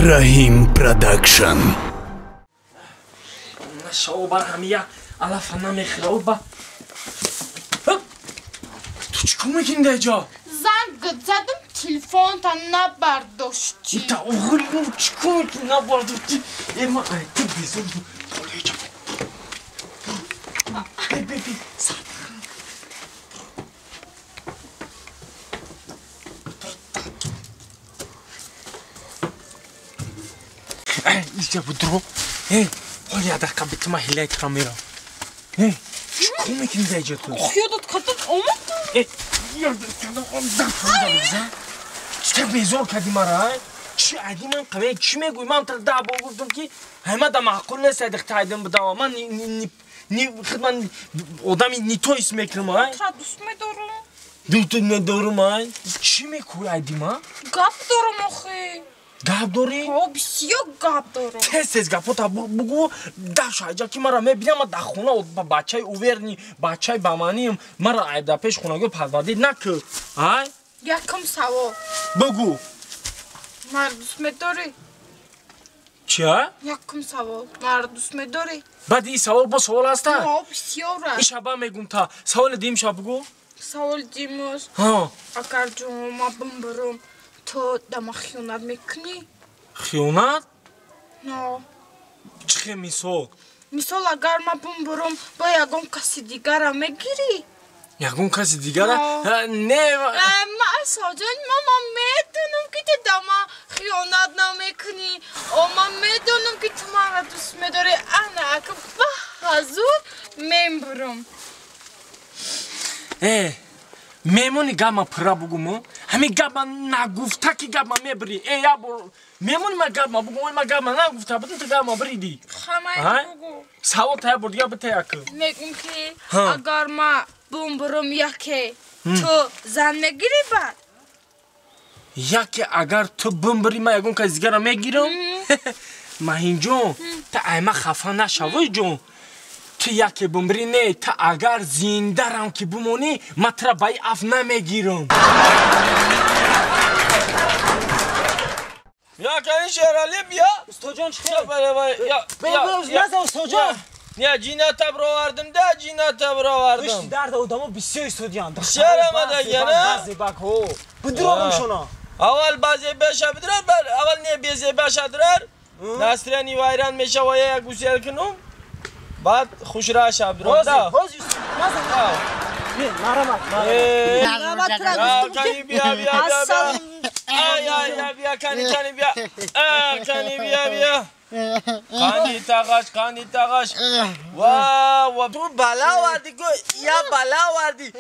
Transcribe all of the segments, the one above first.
Rahim Production. شو برهمیه الا فنا میخواد با تو چیکار میکنی اینجا؟ زنگ زدم تلفن تا نبرداشتی. تا اوغل چیکار میکنی نبرداشتی؟ اما تو بیزون پلیجا. بی اینجا بودرو. حالی ادک بیت ما هیلای کامیرا. چیکار میکنی اینجا تو؟ خیادت کتت اومد؟ یادت کردم آمدم. چه بیزار کردی مرا؟ چی عادی من قوی چی میگوی؟ من تا دعوا گفتم که همه دا معقول نیست ادک تایدم بدم. من خدمت آدمی نیتویس میکنم های. تا دوست میدارم. دوست ندارم های. چی میگوی عادی من؟ گپ دارم آخه. گپ داری؟ بسیار گپ دارم. تست گپ تا بگو داش اجا کی مرا میبینم در خونه بچهای اوورنی بچهای بامانیم مرا عیب پیش خونگی پروردید نکرد های یکم سوال بگو مرا دوست میداری؟ چیه؟ یکم سوال مرا دوست میداری؟ بعد این سوال با سوال هسته؟ بسیار این شبه میگم تا سوال دیم شب بگو سوال دیموز اگر جمعه برم تو دم خیانت میکنی؟ خیانت؟ نه چه مثال؟ مثال اگر من برم با یگان کسی دیگر میگیری؟ یگان کسی دیگر؟ نه من ساجان من میدونم که تو دم خیانت نمیکنی و من میدونم که تو مرا دوست میداری انا اگه به حضور میبرم میمونی گما پرا بگم همین گما نگفته که گما میبری یا برو میمونی ما گما بگم ما گما نگفته بدون تو گما بریدی خمه بگو سوال تا بردیا بته یک میگم که اگر ما برم یکی تو زن میگیری بعد یکی اگر تو بری ما یگون که دیگر میگیرم مهین جون تا ایما خفه نشوی جون تو یکی بمبری نه تا اگر زنده رم که بمونی ما ترا بای اف نمیگیرم یا کنی شیرالی بیا استاد جان چی یا استاد جان یا جینا تبر آوردم ده جینا تبر آوردم بشتی درد آدمو بسیار استاد جان شهر ما دیگه نه بعضی بک هو بدرام شونا اول بعضی بشه بدرار اول نه بیزی بشه درار ناصرانی وایران میشه و یک گوشل کنم بعد خوش را شب درام دا باز نرمت کنی بیا بیا کنی بیا کانی تاغاش واو تو بالا وردی کو یا بالا وردی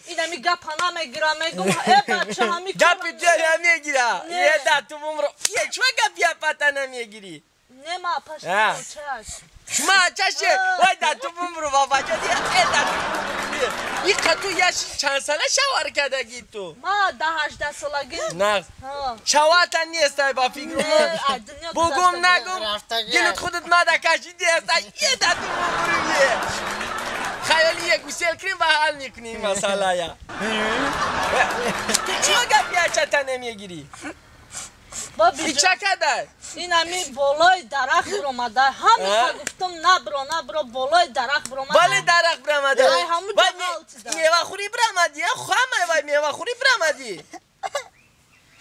اینا میگه پناه میگیرم میگم ای بچه ها میکنم گپی تو نمیگیره یه داتو بمرو یه چه گپی پتا نمیگیری نه ما پشت چش شما چشه وای داتو بمرو بابا جدی ای داتو بمرو این کتو یاش چند ساله شوار کردگی تو ما 18 سالگی نه شوات نیست با فکر بگم نگم گلت خودت نادکشیدی است یه داتو بمرو خیالی یک گوشل کریم و حل میکنیم مسئله یا چی گپی چتا نمیگیری؟ این چه کده؟ این همی بالای درخت برامده همه گفتم نبرو بالای درخت برامده بالای درخت برامده همون میوه خوری برامدی خواهمه میوه خوری برامدی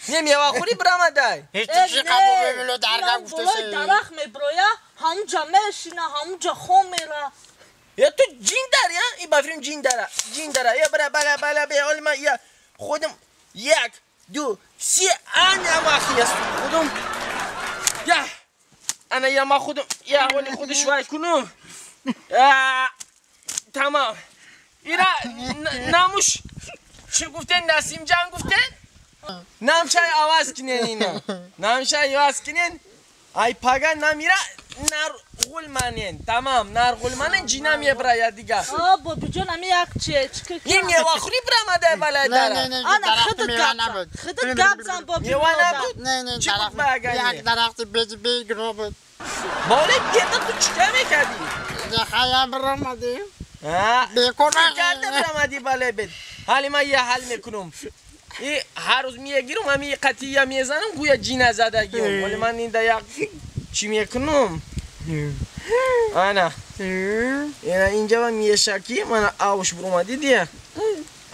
میوه خوری برامده هیچ چی قبول ببینو درگاه گفته بالای درخت میبرویا همونجا میشینه همونجا خون میره یا تو جین داری ها؟ این بافرین جین داره یا بلا به حال من یا خودم 1 2 3 انا ما خیست خودم یا انا یا ما خودم یا حالی خودش وای کنم تمام اینا ناموش چی گفتن نسیم جان گفتن؟ نامشای آواز کنین اینا نامشای آواز کنین ای پاگا نمیره نرغول منین تمام نرغول منین جینا میبره دیگه بابی جان همی یک چه این میوه خوری برامده بالای داره انا خودت گپ زن بابی میوه نبود؟ نه چی بود بگنی؟ یک درخت بگرو بود بالای گیتا تو چکه میکردی؟ خیام برامدی چی کرده برامدی بالای بید؟ حالی من یه حل میکنم هر روز میگیرم همین قطعی میزنم گویا جینه زدگیم ولی من این دیگه چی میکنم انا اینا اینجا میشکی من آوش برام دیدی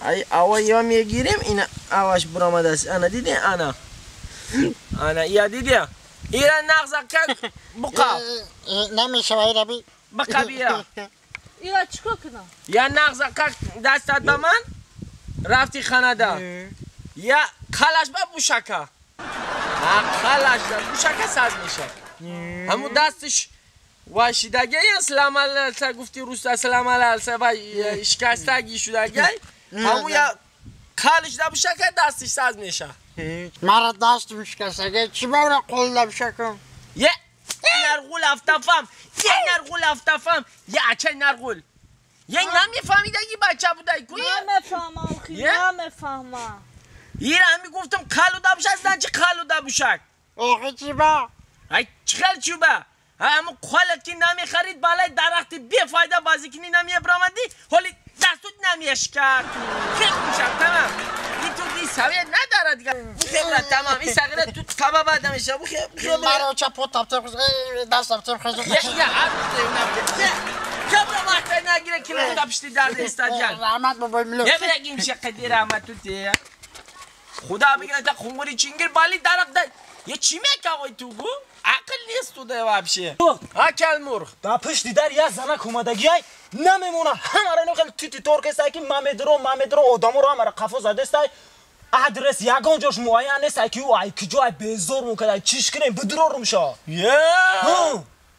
ای آوا یا میگیریم اینا آوش برام است انا دیدی انا یا دیدی ایران نغزه که بقا نمیشه وای ربی بقا بیا ایرا چیکار کنم یا نغزه که دستت به من رفتی خانه یا خالش با بوشکه خالش بوشکه ساز میشه همون دستش واشیدگی سلام علیکم گفتی روستا سلام علیکم و شکستگی شدگی همون یا خالش دا بوشکه دستش ساز میشه مرا دست میشکسته چی باید قول بشکم یه نرغول افتفم یه اچه نرغول یه نمیفهمیدگی بچه بودای کنی نمیفهمم خیلی نمیفهمم ایره همی گفتم خالو دا بوشک نه چی خالو دا بوشک آخه چی با ای چخل چوبه همون خالت که نمی خرید بالای درخت بیفایده بازی کنی نمی برامدی حالی دستوت نمیشکر خیلی میشم تمام این تو دی سویه نداره دیگه خیلی تمام این سقیره تو تبا بعد نمیشه خیلی مرا چه پوت تبتر دست تبتر خیلی یه عبده نبده کبرا وقتی نگیره که لوندا پشتی درد استادیان رحمت بابای ملو یه بگیم چقدر رحمت تو تیه خدا بگیره تا خونگوری چینگیر بالی درخت ده یه چی میگه آقای تو گو؟ عقل نیست تو ده وابشه ها کلمور دا پشتی در یه زنک اومدگی های نمیمونه همه را خیلی تیتی ترک که مامدرو آدامو رو همه قفو زده است ادرس یگان جاش معین است که او ای کجای بزرگ مونکده چیش کنیم بدرارم شا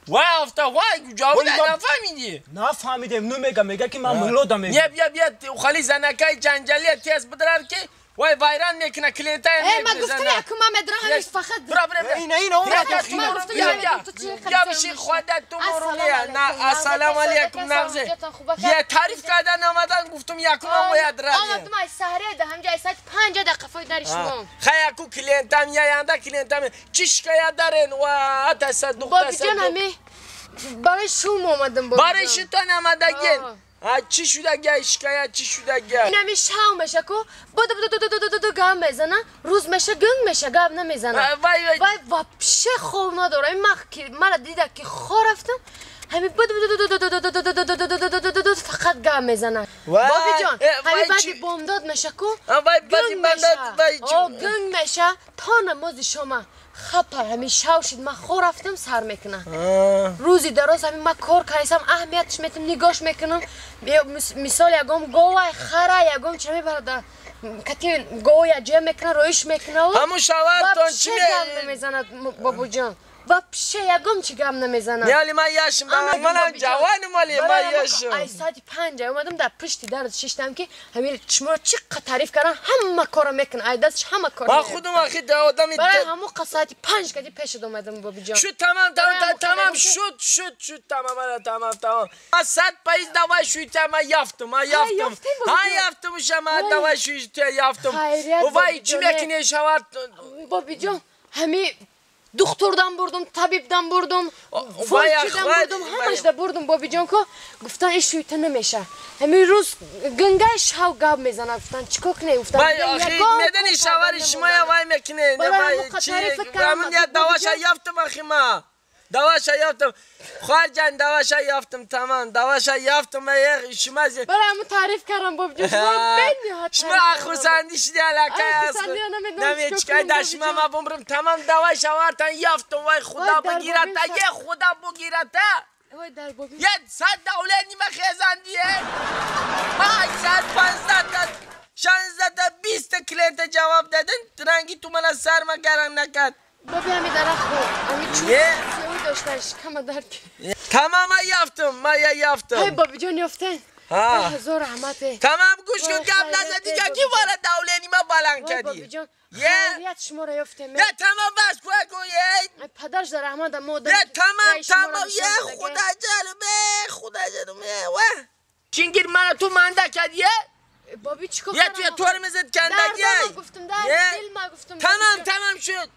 وای افتا وای کجا بود نفهمیدی نفهمیدم میگه که من ملودم بیا خالی زنکای جنجالی تیز بدرار که وای وایران میکنه کلیتا ما گفتم یکم مدرن همیش فقط برا اینا یا بشی خودت تو مرونیه نه السلام علیکم نغزه یه تعریف کردن آمدن گفتم یکم هم باید رانیه آمدم از سهره ده همجا ساعت 5 دقیقه فاید نریشمون خیلی کو کلینتم یاینده کلینتم چی شکایت دارن و تصدق بابی جان همی برای شوم آمدم برای شیطان آمدگین چی شده گه شکایت چی شده گه این همی شاو میشه که بودو گام میزنه روز میشه گنگ میشه گام نمیزنه وای وابشه خوب نداره این من دیده که خور رفتم همی بود فقط گام میزنه بابی جان همی بعدی بامداد میشه که گنگ میشه تا نماز شما خپر همی شاوشید من خور رفتم سر میکنه روزی دراز همی من کار کردم اهمیتش میتونم نگاش میکنم مثال یکم گوه خره یکم چه میبرده کتی گوه جمع میکنه رویش میکنه همون شوارتون چی میزنه بابو جان وابشه یکم چی گم نمیزنه میالی من یاشم منم جوانم ولی من یاشم ای ساعت 5 اومدم در پشتی درد ششتم که همین شما چقدر تعریف کردن همه کارو میکنه ای دستش همه کارو من خودم آخه آدمی برای همون ساعت 5 کدی پیش اومدم بابی جان شد تمام شد تمام من 100 پیس دوای شویته من یافتم یافتم شما دوای شویته یافتم وای چی میکنی شوارت بابی جان همین دکتردم بردم طبیبدم بردم فوتیدم بردم همش ده بردم بابی جان که گفتن این شویته نمیشه همین روز گنگه شاو گاب میزنه گفتن چیکار کنی گفتن وای آخی میدونی شوار شما وای میکنه همون یه دواش یافتم آخی ما دواش یافتم خواهر جان دواش یافتم تمام دواش یافتم شما برای همون تعریف کردم بابی جان شما اخوسندی شدی علاقه نمی چکای داشما ما بمرم تمام دواش شوارتن یافتم وای خدا بگیرت یه خدا بگیرت یه 100 دولت نیمه خیزندیه های 100 15 16 20 کلینت جواب دادن رنگی تو من سر ما گرم نکرد بابی همی درخت همی چون سیوی داشتنش کم درک تمام یافتم های بابی جان یافتن هزار رحمته تمام گوش کن گم نزدی که کی وارد دولینی ما بلند کردی بابی جان خیلیت شما را یافتم نه تمام بس کوی پدرش در رحمت مادر نه تمام یه خدا جانمه و چینگیر من تو منده کردیه بابی چیکار یه توی طور میزد کندگی گفتم در دل ما گفتم تمام شد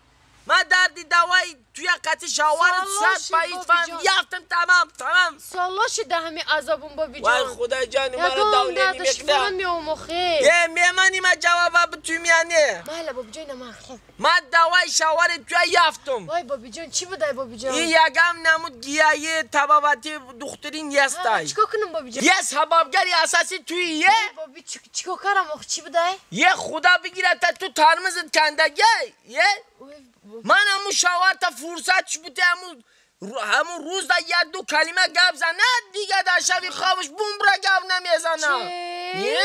من دردی دوای توی قطع شاورت سلام صد پاییز بابی فهم جان. یافتم تمام سالا شده همین عذابون بابی وای جان خدا جان مرا یکم دولینی دردش میکنم فهم میومخه یه میمانی ما جوابا به تو میانه بله بابی جان نمخه من دوای شاور توی یافتم وای بابی جان چی بودای بابی جان این یکم نمود گیایی تبابتی دخترین یستای چیکار کنم بابی جان یه سبابگری اساسی توی یه بابی چیکار کردم آخه چی بودای یه خدا بگیره تا تو ترمزت کندگی یه من همون شاور تا فرصتش بوده همون روز دا یه دو کلمه گپ زنه دیگه در شبی خوابش بوم را گپ نمیزنه چه؟ یه